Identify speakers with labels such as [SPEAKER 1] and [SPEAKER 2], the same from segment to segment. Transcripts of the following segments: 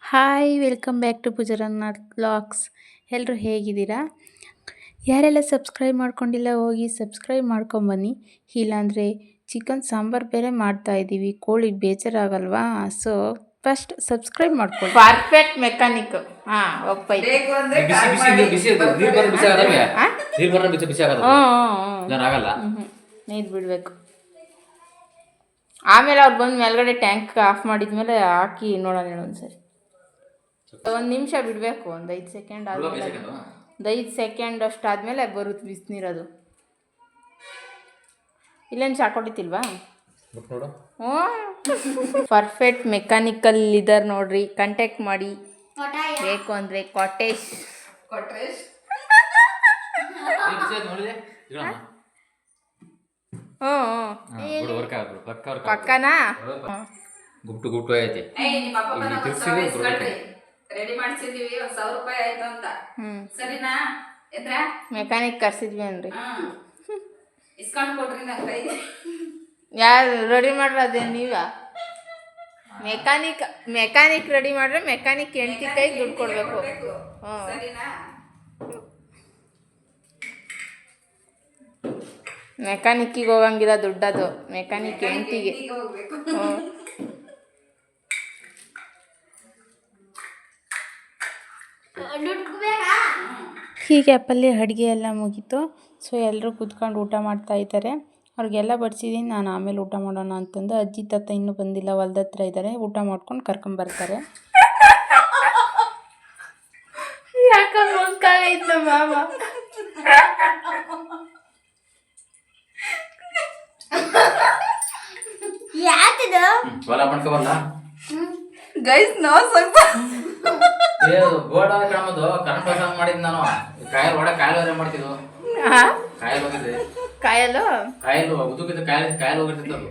[SPEAKER 1] Hi welcome back to ಪೂಜಾರಂಗನಾಥ್ vlogs. ಎಲ್ಲರೂ ಹೇಗಿದ್ದೀರಾ? ಯಾರೆಲ್ಲ ಸಬ್ಸ್ಕ್ರೈಬ್ ಮಾಡ್ಕೊಂಡಿಲ್ಲ ಹೋಗಿ ಸಬ್ಸ್ಕ್ರೈಬ್ ಮಾಡ್ಕೊಂಬನ್ನಿ. ಇಲ್ಲಾಂದರೆ ಚಿಕನ್ ಸಾಂಬಾರು ಬೇರೆ ಮಾಡ್ತಾಯಿದ್ದೀವಿ, ಕೋಳಿಗೆ ಬೇಜಾರಾಗಲ್ವಾ? ಸೊ ಫಸ್ಟ್ ಸಬ್ಸ್ಕ್ರೈಬ್ ಮಾಡ್ಕೊಳ್ಳಿ. Perfect mechanic. ಹಾಂ ಒಪ್ಪೈತೆ. ನೀರು ಬಿಡಬೇಕು. ಆಮೇಲೆ ಅವ್ರು ಬಂದು ಮೇಲ್ಗಡೆ ಟ್ಯಾಂಕ್ ಆಫ್ ಮಾಡಿದ್ಮೇಲೆ ಹಾಕಿ ನೋಡೋಣ ಒಂದ್ಸರಿ. ಒಂದು ನಿಮಿಷ ಬಿಡಬೇಕು, ಒಂದು 5 ಸೆಕೆಂಡ್ ಆದಮೇಲೆ, ಒಂದು 5 ಸೆಕೆಂಡ್ ಅಷ್ಟು ಆದಮೇಲೆ ಬರುತ್ತೆ ಬಿಸಿನೀರದು. ಇಲ್ಲೇನು ಚಾಕೊಟ್ಟಿಲ್ವಾ? ಹ್ಞೂ ಪರ್ಫೆಕ್ಟ್ ಮೆಕ್ಯಾನಿಕಲ್ ಇದ್ದಾರೆ ನೋಡ್ರಿ, ಕಾಂಟ್ಯಾಕ್ಟ್ ಮಾಡಿ ಬೇಕು ಅಂದರೆ. ಕಾಟೇಶ್ ಪಕ್ಕನಾ
[SPEAKER 2] ಗುಪ್ಟು ಗುಪ್ಟು ಐತಿ. ರೆಡಿ ಮಾಡ್ಸಿದೀವಿ, 1,000 ರೂಪಾಯಿ ಆಯ್ತು ಅಂತ. ಸರಿನಾ?
[SPEAKER 1] ಮೆಕ್ಯಾನಿಕ್ ಕರ್ಸಿದ್ವಿ ಅನ್ರಿ,
[SPEAKER 2] ಇಸ್ಕೊಂಡು ಕೊಡ್ರಿ ನಂಗೆ.
[SPEAKER 1] ಯಾರು ರೆಡಿ ಮಾಡ್ರಿ? ಅದೇ ನೀವ ಮೆಕ್ಯಾನಿಕ್ ರೆಡಿ ಮಾಡ್ರೆ ಮೆಕ್ಯಾನಿಕ್ ಹೆಂಡತಿ ಕೈಗೆ ದುಡ್ಡು ಕೊಡಬೇಕು.
[SPEAKER 2] ಸರಿನಾ?
[SPEAKER 1] ಮೆಕ್ಯಾನಿಕ್ಕಿಗೆ ಹೋಗಂಗಿಲ್ಲ ದುಡ್ಡದು, ಮೆಕ್ಯಾನಿಕ್ ಹೆಂಡತಿಗೆ. ಹೀಗೆ ಅಪ್ಪಲ್ಲಿ ಅಡುಗೆ ಎಲ್ಲ ಮುಗೀತು. ಸೊ ಎಲ್ಲರೂ ಕೂತ್ಕೊಂಡು ಊಟ ಮಾಡ್ತಾ ಇದ್ದಾರೆ. ಅವ್ರಿಗೆಲ್ಲ ಬಡಿಸಿದ್ದೀನಿ, ನಾನು ಆಮೇಲೆ ಊಟ ಮಾಡೋಣ ಅಂತಂದು. ಅಜ್ಜಿ ತಾತ ಇನ್ನೂ ಬಂದಿಲ್ಲ, ಹೊಲ್ದ ಹತ್ರ ಇದ್ದಾರೆ, ಊಟ ಮಾಡ್ಕೊಂಡು ಕರ್ಕೊಂಬರ್ತಾರೆ. ಯಾಕಂದ್ರೆ ಮಾಮ
[SPEAKER 2] ಗೈಸ್ ಗೋಡ ಕ್ರಮದು ಕರೆಂಟ್ ಸಾಂಗ್ ಮಾಡಿದ್ ನಾನು. ಕಾಯಲ್ ಒಡ ಕಾಯಲ್ ಮಾಡ್ತಿದ್ವು, ಕಾಯಲ್ ಹೋಗಿದ್ದೆ, ಕಾಯಲು ಉದುಕಿದ ಕಾಯಲ್ ಹೋಗಿರ್ತದೆ ಅದು.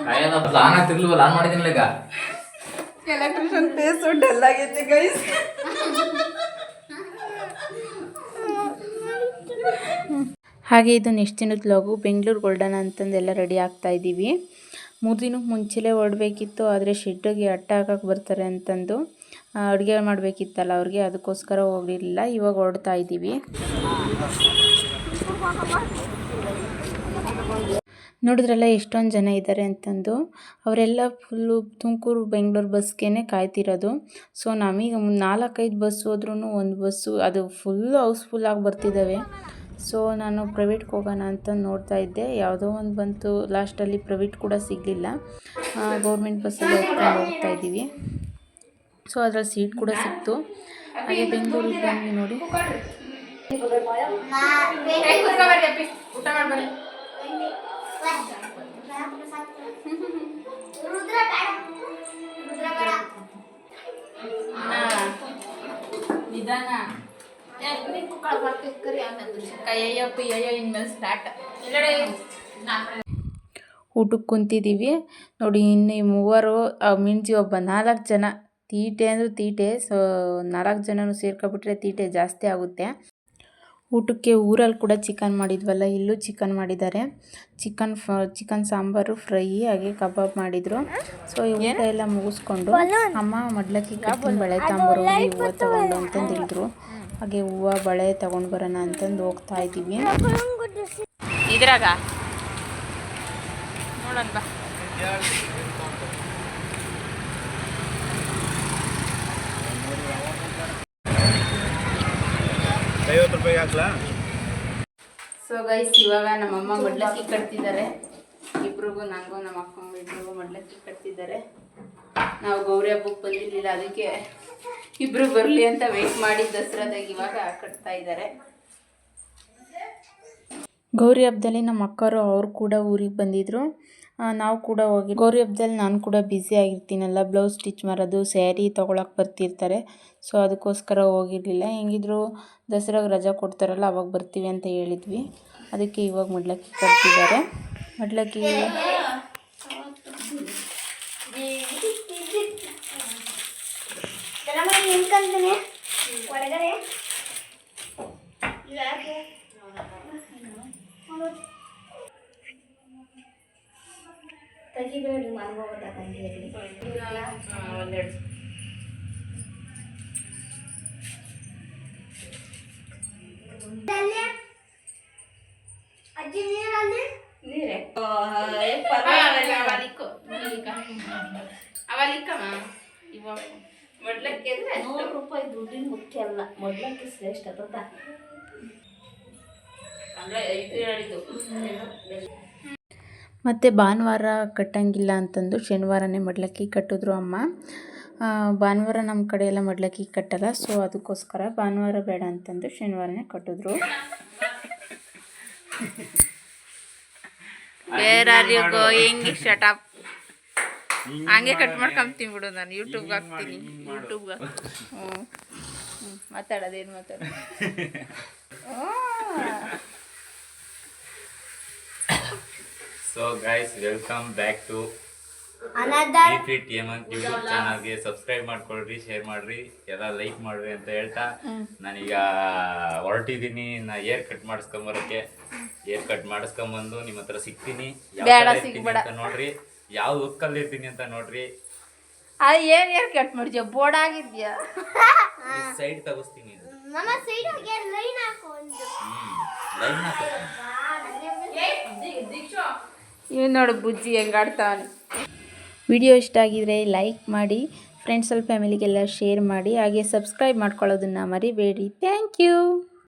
[SPEAKER 2] ಕಾಯಲ್ ಆನ್ ಆಗ್ತಿರ್ಲಿವಲ್ಲ, ಆನ್ ಮಾಡಿದಿನಲ್ಲ ಈಗ.
[SPEAKER 3] ಎಲೆಕ್ಟ್ರಿಷಿಯನ್ ಫೇಸ್ ಡೆಲ್ ಆಗೈತೆ ಗೈಸ್.
[SPEAKER 1] ಹಾಗೆ ಇದು ನೆಕ್ಸ್ಟ್ ದಿನದ ವ್ಲಾಗು. ಬೆಂಗಳೂರು ಗೋಲ್ಡನ್ ಅಂತಂದೆಲ್ಲ ರೆಡಿ ಆಗ್ತಾ ಇದ್ದೀವಿ. 3 ದಿನಕ್ಕೆ ಮುಂಚೆಲೇ ಹೊರಡಬೇಕಿತ್ತು, ಆದರೆ ಶೆಡ್ಡಿಗೆ ಅಟ್ಟ ಹಾಕಕ್ಕೆ ಬರ್ತಾರೆ ಅಂತಂದು ಅಡುಗೆ ಮಾಡಬೇಕಿತ್ತಲ್ಲ ಅವ್ರಿಗೆ, ಅದಕ್ಕೋಸ್ಕರ ಹೋಗಿರಲಿಲ್ಲ. ಇವಾಗ ಹೊರಡ್ತಾ ಇದ್ದೀವಿ. ನೋಡಿದ್ರಲ್ಲ ಎಷ್ಟೊಂದು ಜನ ಇದ್ದಾರೆ ಅಂತಂದು. ಅವರೆಲ್ಲ ಫುಲ್ಲು ತುಮಕೂರು ಬೆಂಗಳೂರು ಬಸ್ಗೆ ಕಾಯ್ತಿರೋದು. ಸೊ ನಮಗೆ 4-5 ಬಸ್ ಹೋದ್ರೂ ಒಂದು ಬಸ್ಸು ಅದು ಫುಲ್ಲು ಹೌಸ್ಫುಲ್ಲಾಗಿ ಬರ್ತಿದ್ದಾವೆ. ಸೊ ನಾನು ಪ್ರೈವೇಟ್ಗೆ ಹೋಗೋಣ ಅಂತ ನೋಡ್ತಾ ಇದ್ದೆ, ಯಾವುದೋ ಒಂದು ಬಂತು. ಲಾಸ್ಟಲ್ಲಿ ಪ್ರೈವೇಟ್ ಕೂಡ ಸಿಗಲಿಲ್ಲ, ಗೌರ್ಮೆಂಟ್ ಬಸ್ಸಲ್ಲಿ ಹೋಗ್ಕೊಂಡು ಹೋಗ್ತಾ ಇದ್ದೀವಿ. ಸೊ ಅದರಲ್ಲಿ ಸೀಟ್ ಕೂಡ ಸಿಕ್ತು. ಹಾಗೆ ಬೆಂಗಳೂರಿಗೆ ಬಂದ್ವಿ ನೋಡಿ.
[SPEAKER 2] ಊಟ ಮಾಡ್ಬಾರಿ.
[SPEAKER 1] ನಿಧಾನ ಊಟಕ್ಕೆ ಕುಂತಿದ್ದೀವಿ ನೋಡಿ. ಇನ್ನು 3 ಮಿಂಚಿ ಒಬ್ಬ 4 ಜನ. ತೀಟೆ ಅಂದರೆ ತೀಟೆ. ಸೊ 4 ಜನನು ಸೇರ್ಕೊಬಿಟ್ರೆ ತೀಟೆ ಜಾಸ್ತಿ ಆಗುತ್ತೆ. ಊಟಕ್ಕೆ ಊರಲ್ಲಿ ಕೂಡ ಚಿಕನ್ ಮಾಡಿದ್ವಲ್ಲ, ಇಲ್ಲೂ ಚಿಕನ್ ಮಾಡಿದ್ದಾರೆ. ಚಿಕನ್ ಸಾಂಬಾರು, ಫ್ರೈ, ಹಾಗೆ ಕಬಾಬ್ ಮಾಡಿದರು. ಸೊ ಈ ಊಟ ಎಲ್ಲ ಮುಗಿಸ್ಕೊಂಡು ಅಮ್ಮ ಮಡ್ಲಕ್ಕಿ ಕಟ್ಟಿನ ಬಳೆ ತಗೊಂಬರೋ, ಹೂವು ತಗೊಂಡು ಅಂತಂದು ಹೇಳಿದ್ರು. ಹಾಗೆ ಹೂವು ಬಳೆ ತಗೊಂಡು ಬರೋಣ ಅಂತಂದು ಹೋಗ್ತಾ ಇದ್ದೀವಿ. ಇದ್ರಾಗ ನೋಡೋಣ ಬಾ. ಸೊ ಗೈಸ್, ಇವಾಗ ನಮ್ಮಮ್ಮ ಮಡ್ಲಕ್ಕಿ ಕಟ್ತಿದ್ದಾರೆ. ಇಬ್ರಿಗೂ, ನನಗೂ ನಮ್ಮ ಅಕ್ಕಂಗೂ ಇಬ್ರಿಗೂ ಮಡ್ಲಕ್ಕಿ ಕಟ್ತಿದ್ದಾರೆ. ನಾವು ಗೌರಿ ಹಬ್ಬಕ್ಕೆ ಬಂದಿರಲಿಲ್ಲ, ಅದಕ್ಕೆ ಇಬ್ಬರು ಬರಲಿ ಅಂತ ವೆಯ್ಟ್ ಮಾಡಿ ದಸರಾದಾಗ ಇವಾಗ ಕಟ್ತಾ ಇದ್ದಾರೆ. ಗೌರಿ ಹಬ್ಬದಲ್ಲಿ ನಮ್ಮ ಅಕ್ಕರು ಅವರು ಕೂಡ ಊರಿಗೆ ಬಂದಿದ್ದರು. ನಾವು ಕೂಡ ಹೋಗಿ ಗೌರಿ ಹಬ್ಬದಲ್ಲಿ ನಾನು ಕೂಡ ಬ್ಯುಸಿ ಆಗಿರ್ತೀನಲ್ಲ, ಬ್ಲೌಸ್ ಸ್ಟಿಚ್ ಮಾಡೋದು, ಸ್ಯಾರಿ ತೊಗೊಳಕ್ಕೆ ಬರ್ತಿರ್ತಾರೆ. ಸೊ ಅದಕ್ಕೋಸ್ಕರ ಹೋಗಿರಲಿಲ್ಲ. ಹೆಂಗಿದ್ರು ದಸರಾಗೆ ರಜಾ ಕೊಡ್ತಾರಲ್ಲ, ಅವಾಗ ಬರ್ತೀವಿ ಅಂತ ಹೇಳಿದ್ವಿ. ಅದಕ್ಕೆ ಇವಾಗ ಮಡ್ಲಕ್ಕಿ ಕಟ್ತಿದ್ದಾರೆ. ಮಡ್ಲಕ್ಕಿ
[SPEAKER 3] ಹೊರಗಡೆ ತೆಗಿಬೇಡಿ
[SPEAKER 1] ಒಂದೆರಡು ನೀರೇ ಅವಲಿಕ್ಕಮ್ಮ ಇವಾಗ ಮೊಡ್ಲಕ್ಕೆ ಅಂದ್ರೆ
[SPEAKER 4] ₹100 ದುಡ್ಡಿನ ಮುಖ್ಯ ಅಲ್ಲ, ಮೊಡ್ಲಕ್ಕೆ ಶ್ರೇಷ್ಠ ಗೊತ್ತ.
[SPEAKER 1] ಅಂದರೆ ಇದು ಹೇಳಿದ್ದು. ಮತ್ತು ಭಾನುವಾರ ಕಟ್ಟಂಗಿಲ್ಲ ಅಂತಂದು ಶನಿವಾರನೇ ಮಡ್ಲಕ್ಕಿ ಕಟ್ಟಿದ್ರು ಅಮ್ಮ. ಭಾನುವಾರ ನಮ್ಮ ಕಡೆ ಎಲ್ಲ ಮಡ್ಲಕ್ಕಿ ಕಟ್ಟಲ್ಲ, ಸೊ ಅದಕ್ಕೋಸ್ಕರ ಭಾನುವಾರ ಬೇಡ ಅಂತಂದು ಶನಿವಾರನೇ ಕಟ್ಟಿದ್ರು. Where are you going shut up. ಹಂಗೆ ಕಟ್ ಮಾಡ್ಕೊಂತೀನಿ ಬಿಡು, ನಾನು ಯೂಟ್ಯೂಬ್ಗೆ ಹಾಕ್ತೀನಿ. ಯೂಟ್ಯೂಬ್ಗೆ ಮಾತಾಡೋದೇನು ಮಾತಾಡೋದು.
[SPEAKER 2] So guys, welcome back to YouTube ಚಾನಲ್ಗೆ. ಸಬ್ಸ್ಕ್ರೈಬ್ ಮಾಡ್ಕೊಳ್ರಿ, ಶೇರ್ ಮಾಡ್ರಿ, ಎಲ್ಲ ಲೈಕ್ ಮಾಡ್ರಿ ಅಂತ ಹೇಳ್ತಾ ನಾನೀಗ ಹೊರಟಿದ್ದೀನಿ. ನಾ ಏರ್ ಕಟ್ ಮಾಡಿಸ್ಕೊಂಬರಕ್ಕೆ. ಏರ್ ಕಟ್ ಮಾಡಿಸ್ಕೊಂಬಂದು ನಿಮ್ಮ ಹತ್ರ ಸಿಗ್ತೀನಿ. ಅಂತ ನೋಡ್ರಿ, ಯಾವ ಲುಕ್ಕಲ್ಲಿ ಇರ್ತೀನಿ ಅಂತ ನೋಡ್ರಿ.
[SPEAKER 1] ಅದು ಏನ್ ಕಟ್ ಮಾಡ್ತೀಯ? ಬೋರ್ಡ್ ಆಗಿದ್ಯಾ?
[SPEAKER 2] ಸೈಡ್ ತಗೋಸ್ತೀನಿ.
[SPEAKER 1] ಇವ್ ನೋಡು ಬುಜ್ಜಿ ಹೆಂಗೆ ಆಡ್ತಾವನೆ. ವಿಡಿಯೋ ಇಷ್ಟ ಆಗಿದ್ರೆ ಲೈಕ್ ಮಾಡಿ, ಫ್ರೆಂಡ್ಸ್ ಫ್ಯಾಮಿಲಿಗೆಲ್ಲ ಶೇರ್ ಮಾಡಿ, ಹಾಗೆ ಸಬ್ಸ್ಕ್ರೈಬ್ ಮಾಡ್ಕೊಳ್ಳೋದನ್ನು ಮರಿಬೇಡಿ. Thank you.